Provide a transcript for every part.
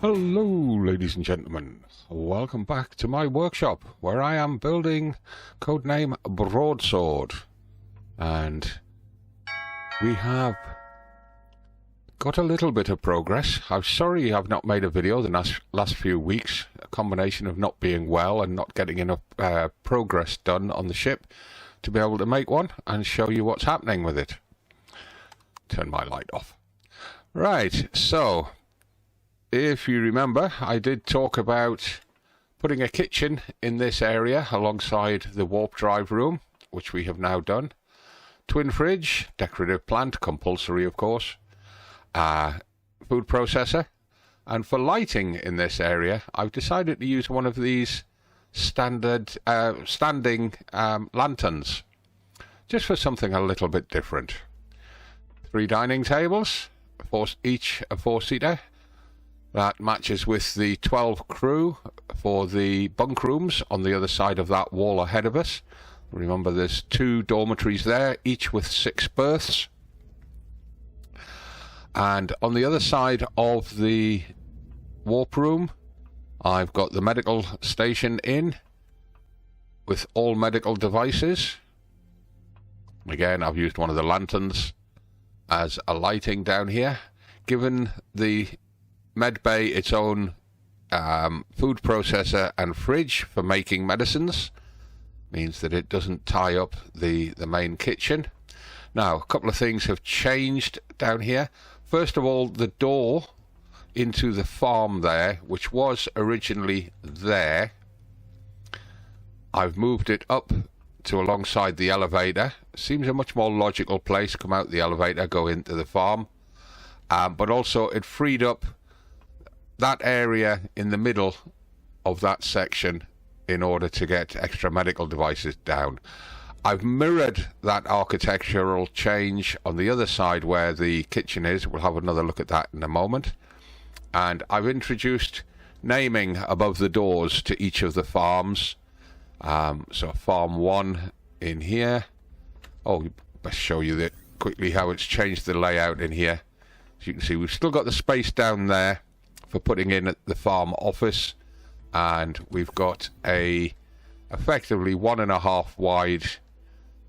Hello, ladies and gentlemen. Welcome back to my workshop, where I am building Codename Broadsword. And we have got a little bit of progress. I'm sorry I've not made a video the last few weeks. A combination of not being well and not getting enough progress done on the ship to be able to make one and show you what's happening with it. Turn my light off. Right, so if you remember, I did talk about putting a kitchen in this area alongside the warp drive room, which we have now done. Twin fridge, decorative plant, compulsory of course, food processor, and for lighting in this area I've decided to use one of these standard standing lanterns, just for something a little bit different. 3 dining tables, each a 4-seater. That matches with the 12 crew for the bunk rooms on the other side of that wall ahead of us. Remember, there's 2 dormitories there, each with 6 berths. And on the other side of the warp room, I've got the medical station in with all medical devices. Again, I've used one of the lanterns as a lighting down here. Given the med bay its own food processor and fridge for making medicines, means that it doesn't tie up the main kitchen. Now, a couple of things have changed down here. First of all, the door into the farm there, which was originally there, I've moved it up to alongside the elevator. Seems a much more logical place. Come out the elevator, go into the farm. But also it freed up that area in the middle of that section in order to get extra medical devices down. I've mirrored that architectural change on the other side where the kitchen is. We'll have another look at that in a moment. And I've introduced naming above the doors to each of the farms. So farm 1 in here. Oh, best show you quickly how it's changed the layout in here. As you can see, we've still got the space down there for putting in the farm office, and we've got a effectively 1.5 wide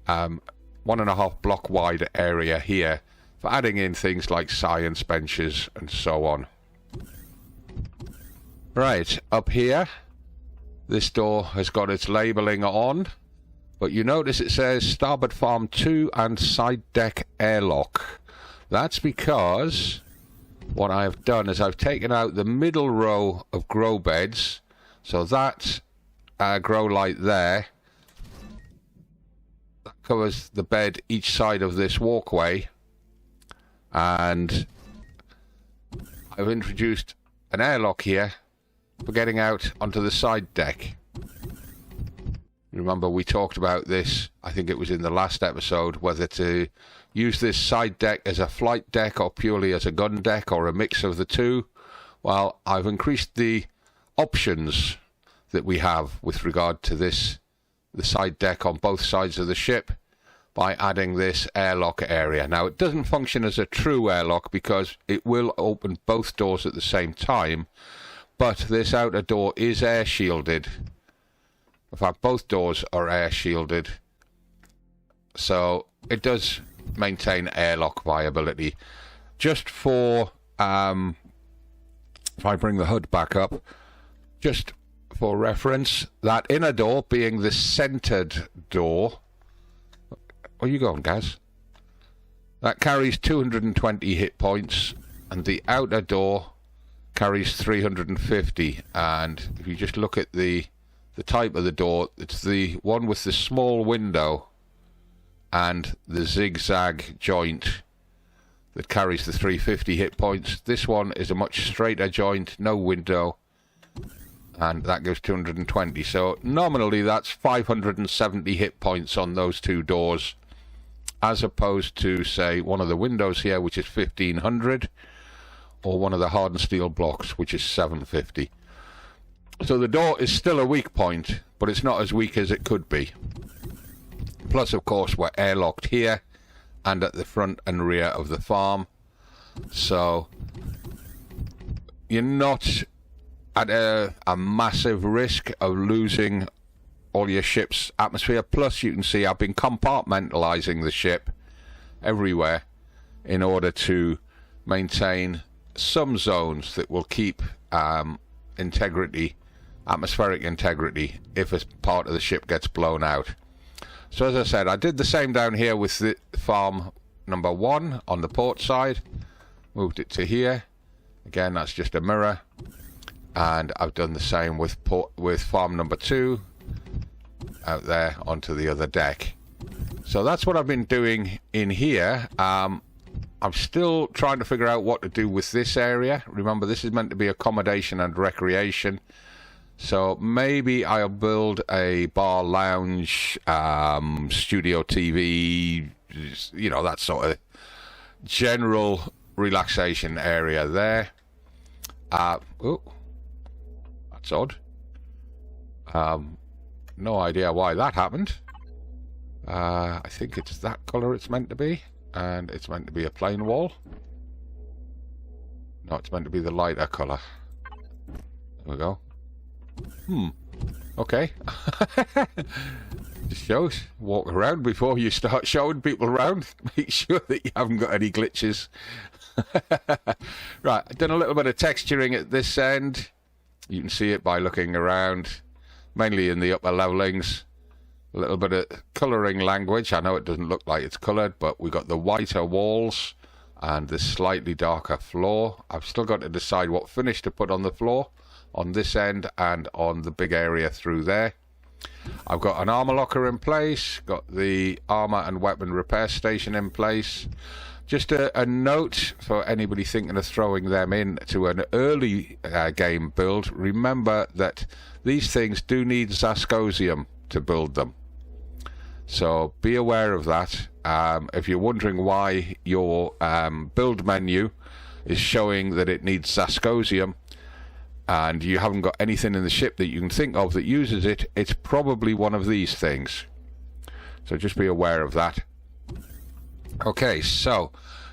1.5 block wide area here for adding in things like science benches and so on. Right, up here this door has got its labeling on, but you notice it says starboard farm 2 and side deck airlock. That's because what I have done is I've taken out the middle row of grow beds, so that grow light there, that covers the bed each side of this walkway, and I've introduced an airlock here for getting out onto the side deck. Remember, we talked about this, I think it was in the last episode, whether to use this side deck as a flight deck or purely as a gun deck or a mix of the two. Well, I've increased the options that we have with regard to the side deck on both sides of the ship by adding this airlock area. Now, it doesn't function as a true airlock because it will open both doors at the same time, but this outer door is air shielded. In fact, both doors are air shielded, so it does maintain airlock viability. Just for if I bring the hood back up, just for reference, that inner door being the centered door, where you going, Gaz? That carries 220 hit points, and the outer door carries 350. And if you just look at the type of the door, it's the one with the small window and the zigzag joint that carries the 350 hit points. This one is a much straighter joint, no window, and that gives 220. So nominally that's 570 hit points on those 2 doors, as opposed to, say, one of the windows here, which is 1500, or one of the hardened steel blocks, which is 750. So the door is still a weak point, but it's not as weak as it could be. Plus, of course, we're airlocked here and at the front and rear of the farm. So you're not at a massive risk of losing all your ship's atmosphere. Plus, you can see I've been compartmentalizing the ship everywhere in order to maintain some zones that will keep integrity, atmospheric integrity, if a part of the ship gets blown out. So as I said, I did the same down here with the farm number 1 on the port side. Moved it to here. Again, that's just a mirror. And I've done the same with farm number 2 out there onto the other deck. So that's what I've been doing in here. I'm still trying to figure out what to do with this area. Remember, this is meant to be accommodation and recreation. So maybe I'll build a bar, lounge, studio TV, you know, that sort of general relaxation area there. Oh, that's odd. No idea why that happened. I think it's that colour it's meant to be, and it's meant to be a plain wall. No, it's meant to be the lighter colour. There we go. Okay. Just shows. Walk around before you start showing people around. Make sure that you haven't got any glitches. Right, I've done a little bit of texturing at this end. You can see it by looking around, mainly in the upper levelings. A little bit of colouring language. I know it doesn't look like it's coloured, but we got the whiter walls and the slightly darker floor. I've still got to decide what finish to put on the floor, on this end and on the big area through there. I've got an armor locker in place, got the armor and weapon repair station in place. Just a note for anybody thinking of throwing them in to an early game build. Remember that these things do need Zascosium to build them. So be aware of that. If you're wondering why your build menu is showing that it needs Zascosium, and you haven't got anything in the ship that you can think of that uses it, it's probably one of these things. So just be aware of that. Okay, so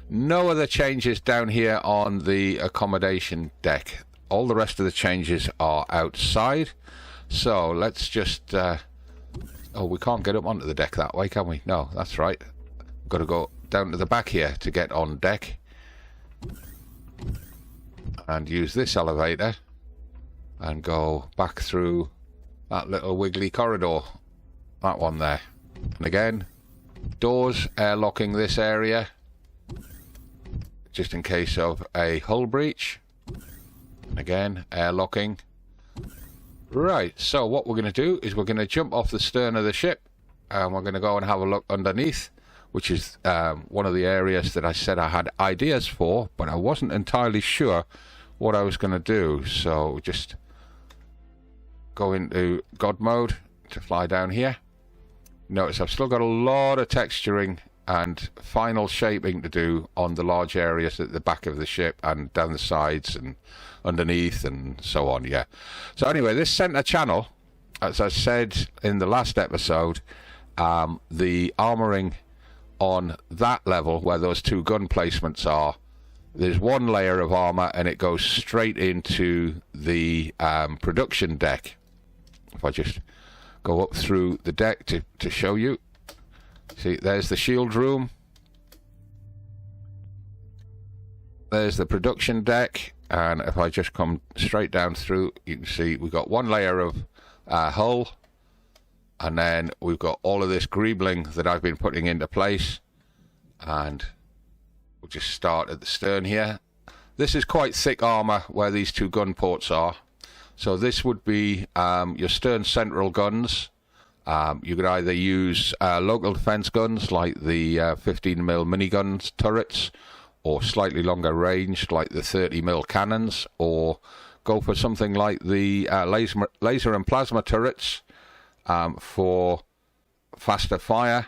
no other changes down here on the accommodation deck. All the rest of the changes are outside. So let's just... oh, we can't get up onto the deck that way, can we? No, that's right. We've got to go down to the back here to get on deck. And use this elevator. And go back through that little wiggly corridor. That one there. And again, doors airlocking this area. Just in case of a hull breach. Again, airlocking. Right, so what we're going to do is we're going to jump off the stern of the ship. And we're going to go and have a look underneath. Which is one of the areas that I said I had ideas for. But I wasn't entirely sure what I was going to do. So just... go into God mode to fly down here. Notice I've still got a lot of texturing and final shaping to do on the large areas at the back of the ship and down the sides and underneath and so on. Yeah. So anyway, this center channel, as I said in the last episode, the armoring on that level where those two gun placements are, there's one layer of armor and it goes straight into the production deck. If I just go up through the deck to show you. See, there's the shield room. There's the production deck. And if I just come straight down through, you can see we've got one layer of hull. And then we've got all of this greebling that I've been putting into place. And we'll just start at the stern here. This is quite thick armor where these two gun ports are. So this would be your stern central guns. You could either use local defense guns like the 15mm miniguns turrets, or slightly longer range like the 30mm cannons, or go for something like the laser and plasma turrets for faster fire.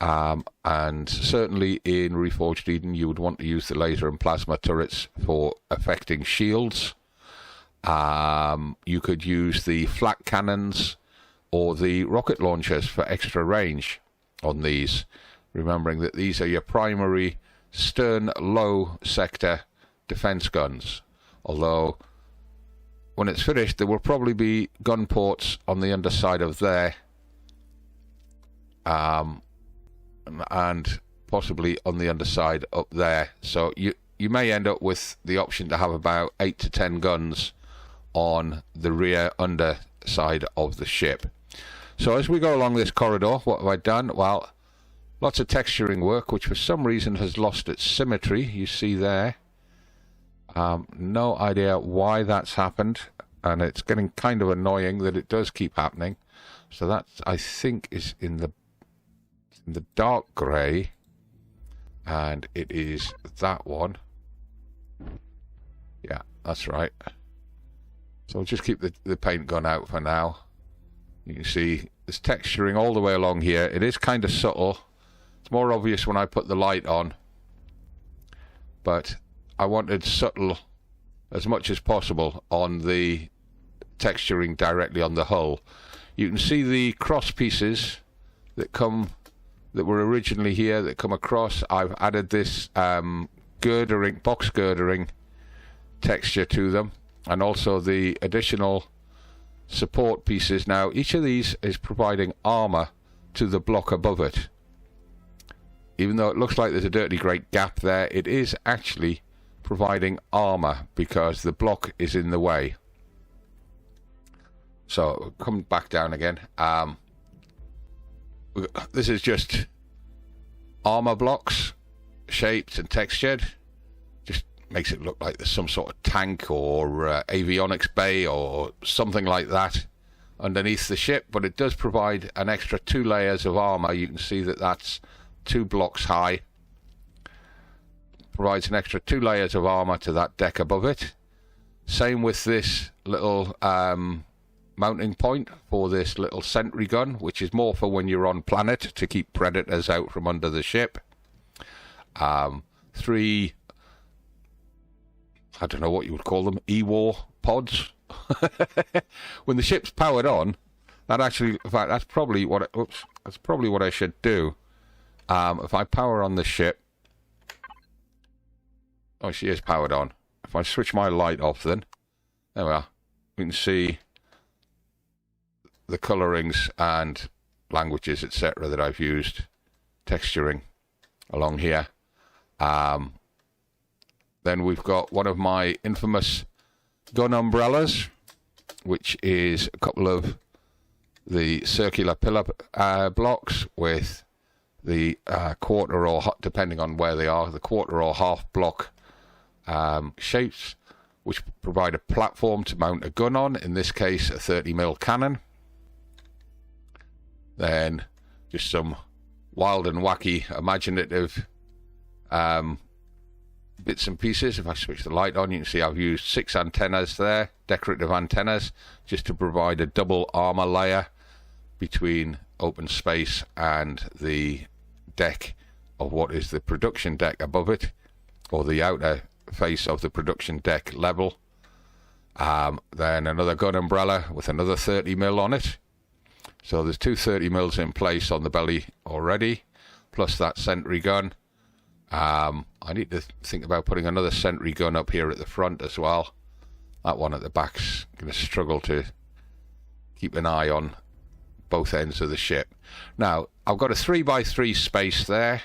And certainly in Reforged Eden you would want to use the laser and plasma turrets for affecting shields. You could use the flak cannons or the rocket launchers for extra range on these, remembering that these are your primary stern low sector defense guns. Although, when it's finished, there will probably be gun ports on the underside of there. And possibly on the underside up there. So you may end up with the option to have about 8 to 10 guns on the rear underside of the ship. So as we go along this corridor, what have I done? Well, lots of texturing work, which for some reason has lost its symmetry, you see there. No idea why that's happened, and it's getting kind of annoying that it does keep happening. So that, I think, is in the dark grey, and it is that one. Yeah, that's right. So I'll just keep the paint gun out for now. You can see there's texturing all the way along here. It is kind of subtle. It's more obvious when I put the light on, but I wanted subtle as much as possible on the texturing directly on the hull. You can see the cross pieces that were originally here that come across. I've added this girdering, box girdering texture to them, and also the additional support pieces. Now each of these is providing armor to the block above it. Even though it looks like there's a dirty great gap there, it is actually providing armor because the block is in the way. So come back down again. This is just armor blocks, shaped and textured. Just makes it look like there's some sort of tank or avionics bay or something like that underneath the ship, but it does provide an extra 2 layers of armor. You can see that that's 2 blocks high. Provides an extra 2 layers of armor to that deck above it. Same with this little mounting point for this little sentry gun, which is more for when you're on planet to keep predators out from under the ship. 3, I don't know what you would call them, E-war pods. When the ship's powered on, that actually, in fact, that's probably what I should do. If I power on the ship, oh, she is powered on. If I switch my light off, then there we are. We can see the colorings and languages, etc., that I've used texturing along here. Then we've got one of my infamous gun umbrellas, which is a couple of the circular pillar blocks with the quarter or half, depending on where they are, the quarter or half block shapes, which provide a platform to mount a gun on, in this case a 30mm cannon. Then just some wild and wacky imaginative bits and pieces. If I switch the light on, you can see I've used 6 antennas there, decorative antennas, just to provide a double armor layer between open space and the deck of what is the production deck above it, or the outer face of the production deck level. Then another gun umbrella with another 30mm on it. So there's 2 30mm in place on the belly already, plus that sentry gun. I need to think about putting another sentry gun up here at the front as well. That one at the back's going to struggle to keep an eye on both ends of the ship. Now, I've got a 3x3 space there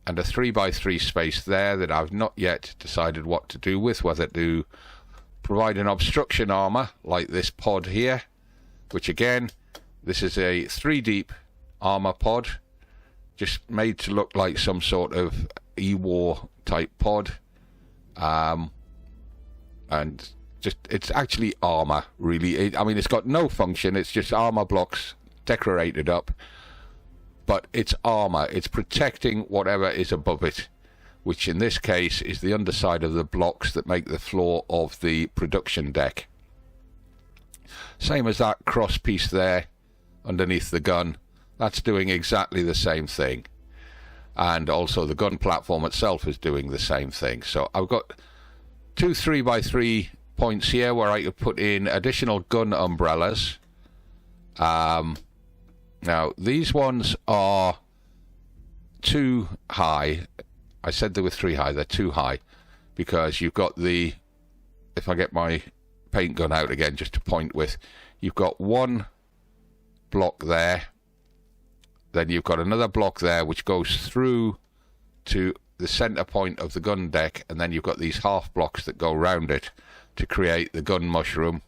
and a 3x3 space there that I've not yet decided what to do with, whether to provide an obstruction armor like this pod here, which again, this is a 3 deep armor pod, just made to look like some sort of E-war type pod, and just it's actually armor really. I mean, it's got no function, it's just armor blocks decorated up, but it's armor, it's protecting whatever is above it, which in this case is the underside of the blocks that make the floor of the production deck. Same as that cross piece there underneath the gun, that's doing exactly the same thing. And also the gun platform itself is doing the same thing. So I've got 2 3x3 points here where I could put in additional gun umbrellas. Now these ones are too high. I said they were 3 high, they're too high, because you've got the if I get my paint gun out again just to point with, you've got one block there, then you've got another block there which goes through to the center point of the gun deck, and then you've got these half blocks that go around it to create the gun mushroom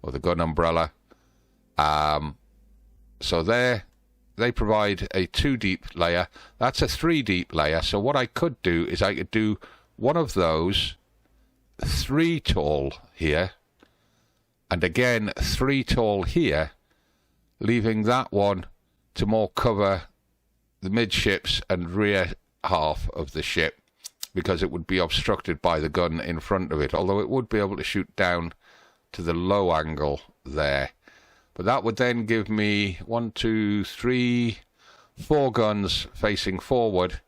or the gun umbrella. So there they provide a 2 deep layer. That's a 3 deep layer. So what I could do is I could do one of those 3 tall here, and again 3 tall here, leaving that one to more cover the midships and rear half of the ship, because it would be obstructed by the gun in front of it, although it would be able to shoot down to the low angle there. But that would then give me 1, 2, 3, 4 guns facing forward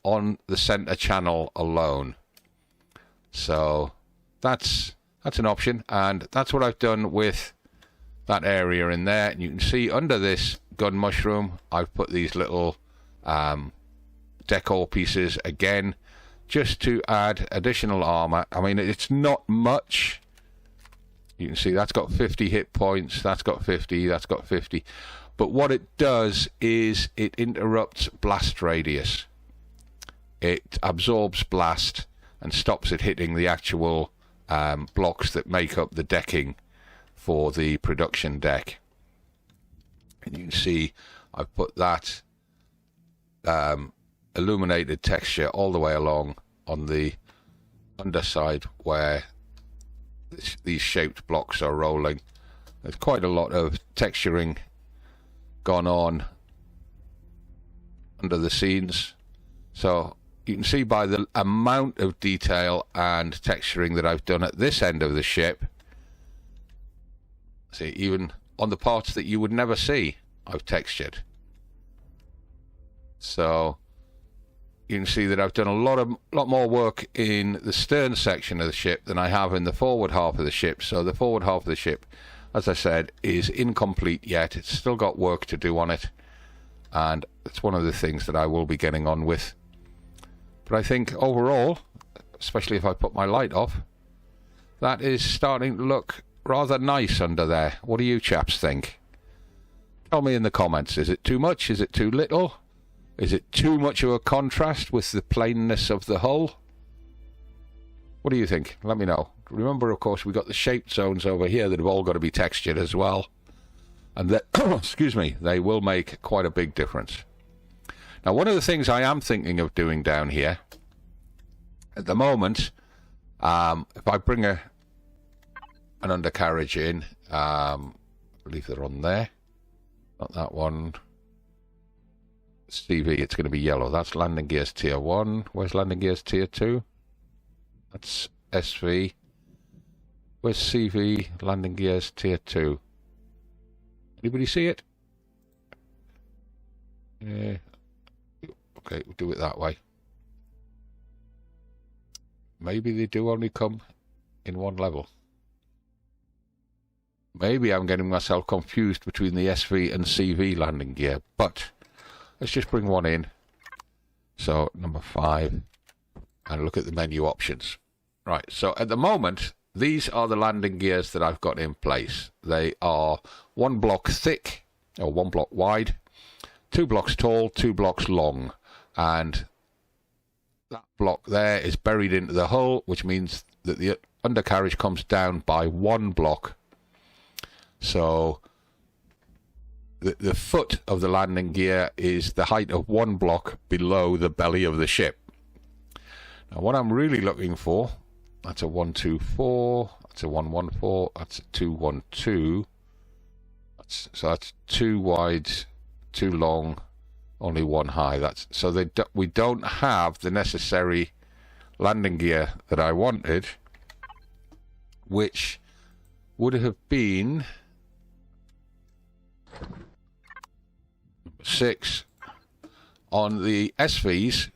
on the center channel alone. So that's an option, and that's what I've done with that area in there. And you can see under this gun mushroom I've put these little decor pieces again, just to add additional armor. I mean, it's not much. You can see that's got 50 hit points, that's got 50, that's got 50. But what it does is it interrupts blast radius. It absorbs blast and stops it hitting the actual blocks that make up the decking for the production deck. And you can see I've put that illuminated texture all the way along on the underside where these shaped blocks are rolling. There's quite a lot of texturing gone on under the scenes, so you can see by the amount of detail and texturing that I've done at this end of the ship. See, even on the parts that you would never see, I've textured. So you can see that I've done a lot more work in the stern section of the ship than I have in the forward half of the ship. So the forward half of the ship, as I said, is incomplete yet. It's still got work to do on it, and it's one of the things that I will be getting on with. But I think overall, especially if I put my light off, that is starting to look rather nice under there. What do you chaps think? Tell me in the comments. Is it too much? Is it too little? Is it too much of a contrast with the plainness of the hull? What do you think? Let me know. Remember, of course, we've got the shaped zones over here that have all got to be textured as well. And that, excuse me, they will make quite a big difference. Now, one of the things I am thinking of doing down here, at the moment, if I bring an undercarriage in, I believe they're on there. Not that one. CV, it's going to be yellow. That's landing gears tier 1. Where's landing gears tier 2? That's SV. Where's CV landing gears tier 2? Anybody see it? Yeah. Okay, we'll do it that way. Maybe they do only come in one level. Maybe I'm getting myself confused between the SV and CV landing gear, but let's just bring one in. So number 5, and look at the menu options. Right, so at the moment, these are the landing gears that I've got in place. They are 1 block thick, or 1 block wide, 2 blocks tall, 2 blocks long. And that block there is buried into the hull, which means that the undercarriage comes down by 1 block. So the foot of the landing gear is the height of 1 block below the belly of the ship. Now what I'm really looking for, that's a 124, that's a 114, that's a 212. So that's 2 wide, 2 long, only 1 high. So we don't have the necessary landing gear that I wanted, which would have been 6. On the SVs,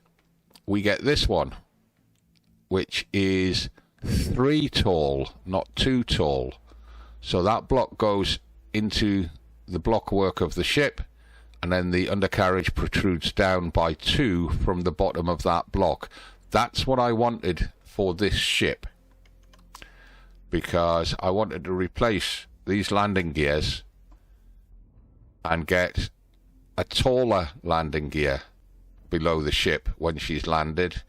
we get this one, which is 3 tall, not 2 tall. So that block goes into the block work of the ship, and then the undercarriage protrudes down by 2 from the bottom of that block. That's what I wanted for this ship. because I wanted to replace these landing gears and get a taller landing gear below the ship when she's landed.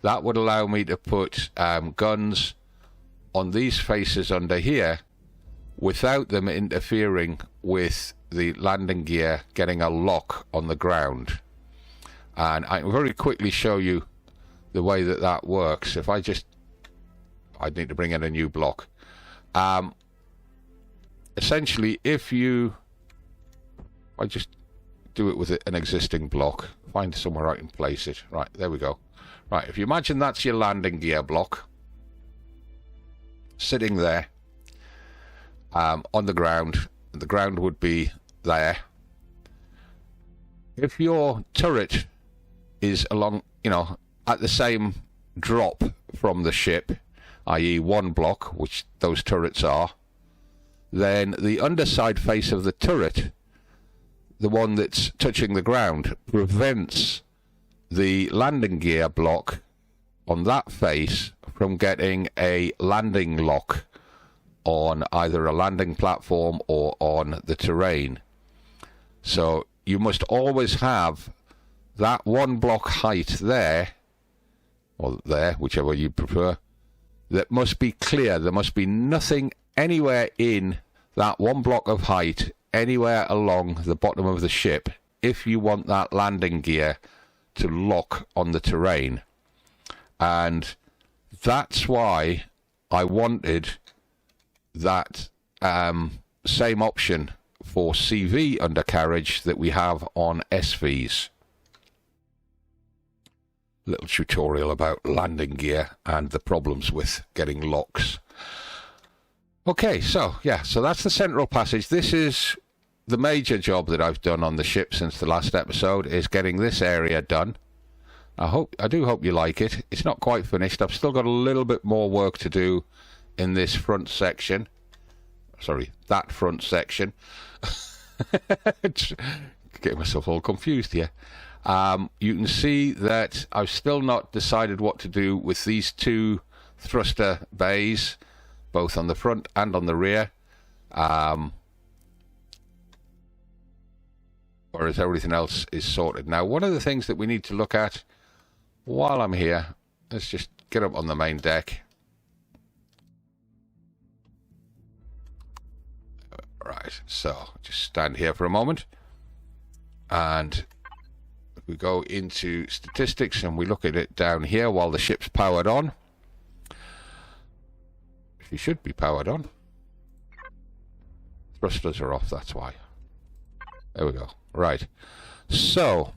That would allow me to put guns on these faces under here without them interfering with the landing gear getting a lock on the ground. And I can very quickly show you the way that that works. If I need to bring in a new block. Essentially, I just do it with an existing block, find somewhere I can place it. Right, there we go. Right, if you imagine that's your landing gear block sitting there on the ground would be there. If your turret is along, at the same drop from the ship, i.e. one block, which those turrets are, then the underside face of the turret, the one that's touching the ground, prevents the landing gear block on that face from getting a landing lock on either a landing platform or on the terrain. So you must always have that one block height there, or there, whichever you prefer, that must be clear. There must be nothing anywhere in that one block of height, anywhere along the bottom of the ship, if you want that landing gear to lock on the terrain. And that's why I wanted that same option for CV undercarriage that we have on SVs. Little tutorial about landing gear and the problems with getting locks. Okay, so that's the central passage. This is the major job that I've done on the ship since the last episode, is getting this area done. I do hope you like it. It's not quite finished. I've still got a little bit more work to do in this front section. Sorry, that front section. Getting myself all confused here. You can see that I've still not decided what to do with these two thruster bays, both on the front and on the rear. Whereas everything else is sorted. Now, one of the things that we need to look at while I'm here, let's just get up on the main deck. Right, so just stand here for a moment, and we go into statistics and we look at it down here while the ship's powered on. She should be powered on. Thrusters are off, that's why. There we go. Right. So,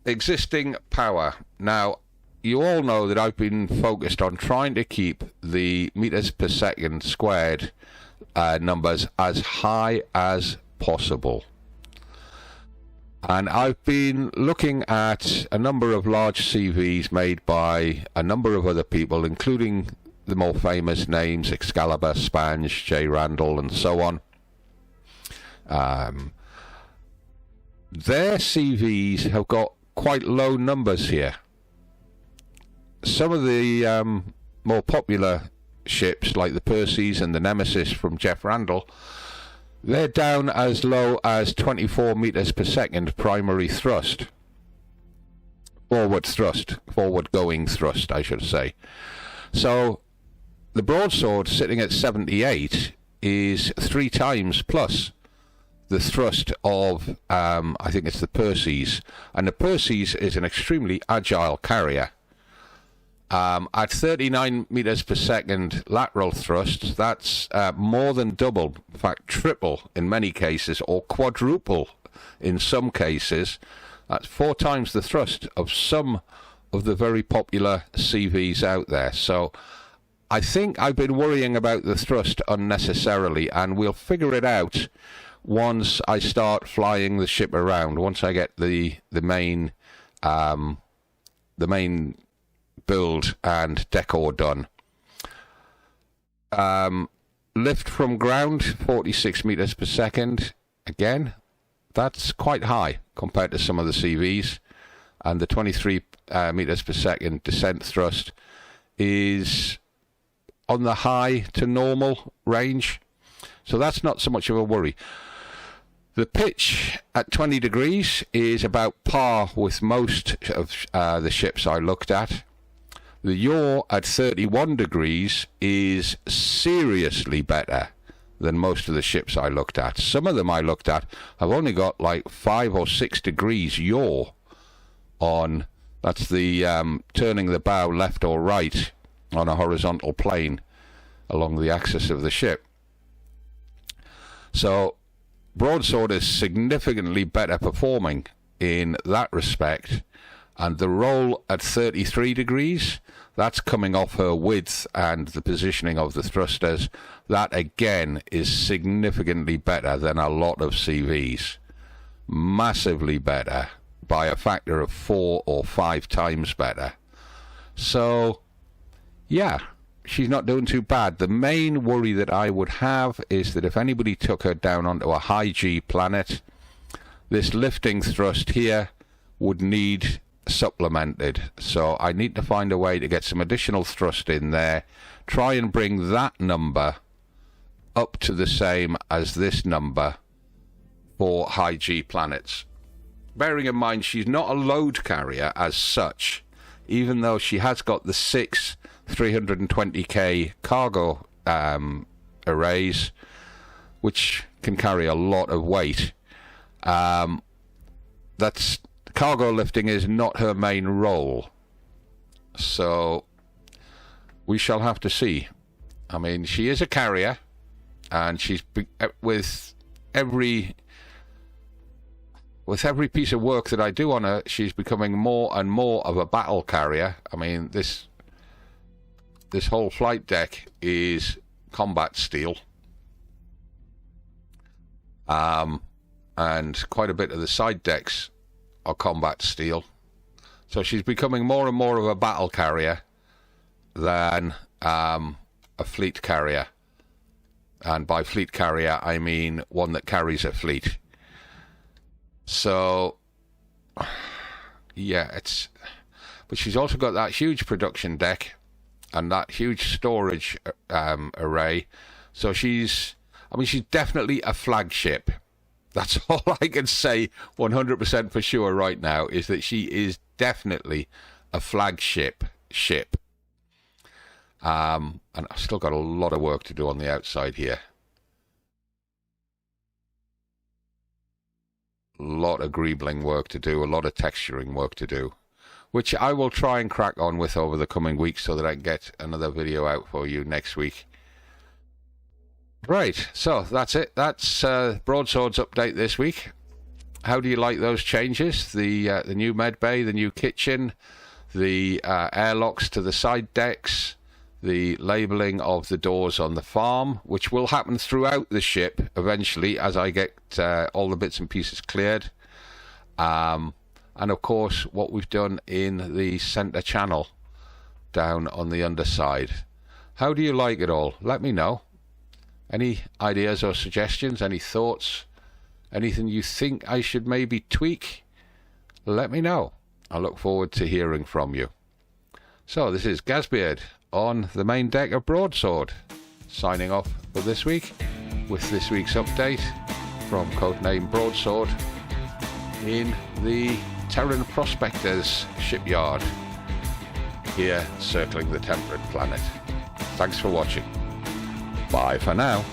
existing power. Now, you all know that I've been focused on trying to keep the meters per second squared numbers as high as possible. And I've been looking at a number of large CVs made by a number of other people, including the more famous names, Excalibur, Spange, J. Randall, and so on. Their CVs have got quite low numbers here. Some of the more popular ships, like the Perseus and the Nemesis from Jeff Randall, they're down as low as 24 meters per second primary thrust. Forward going thrust, I should say. So the Broadsword, sitting at 78, is 3 times plus the thrust of, I think it's the Perseus. And the Perseus is an extremely agile carrier. At 39 meters per second lateral thrust, that's more than double, in fact triple in many cases, or quadruple in some cases. That's 4 times the thrust of some of the very popular CVs out there. So I think I've been worrying about the thrust unnecessarily, and we'll figure it out once I start flying the ship around, once I get the main build and decor done. Lift from ground, 46 meters per second. Again, that's quite high compared to some of the CVs. And the 23 meters per second descent thrust is on the high to normal range, so that's not so much of a worry. The pitch at 20 degrees is about par with most of the ships I looked at. The yaw at 31 degrees is seriously better than most of the ships I looked at. Some of them I looked at have only got like 5 or 6 degrees yaw on, that's the turning the bow left or right on a horizontal plane along the axis of the ship. So Broadsword is significantly better performing in that respect, and the roll at 33 degrees, that's coming off her width and the positioning of the thrusters. That again is significantly better than a lot of CVs. Massively better, by a factor of 4 or 5 times better. So yeah, she's not doing too bad. The main worry that I would have is that if anybody took her down onto a high G planet, this lifting thrust here would need supplemented. So I need to find a way to get some additional thrust in there, try and bring that number up to the same as this number for high G planets. Bearing in mind she's not a load carrier as such, even though she has got the 6 320k cargo arrays, which can carry a lot of weight. That's cargo lifting is not her main role, so we shall have to see. I mean, she is a carrier, and she's with every piece of work that I do on her, she's becoming more and more of a battle carrier. I mean, this whole flight deck is combat steel, and quite a bit of the side decks are combat steel. So she's becoming more and more of a battle carrier than a fleet carrier. And by fleet carrier, I mean one that carries a fleet. So yeah, but she's also got that huge production deck and that huge storage array. So she's definitely a flagship. That's all I can say 100% for sure right now, is that she is definitely a flagship ship. And I've still got a lot of work to do on the outside here. A lot of greebling work to do, a lot of texturing work to do, which I will try and crack on with over the coming weeks so that I can get another video out for you next week. Right, so that's it. That's Broadsword's update this week. How do you like those changes? The new med bay, the new kitchen, the airlocks to the side decks, the labelling of the doors on the farm, which will happen throughout the ship eventually as I get all the bits and pieces cleared. And of course what we've done in the centre channel down on the underside. How do you like it all? Let me know. Any ideas or suggestions, any thoughts, anything you think I should maybe tweak? Let me know. I look forward to hearing from you. So this is Gazbeard on the main deck of Broadsword, signing off for this week with this week's update from Codename Broadsword in the Terran Prospectors shipyard here circling the temperate planet. Thanks for watching. Bye for now.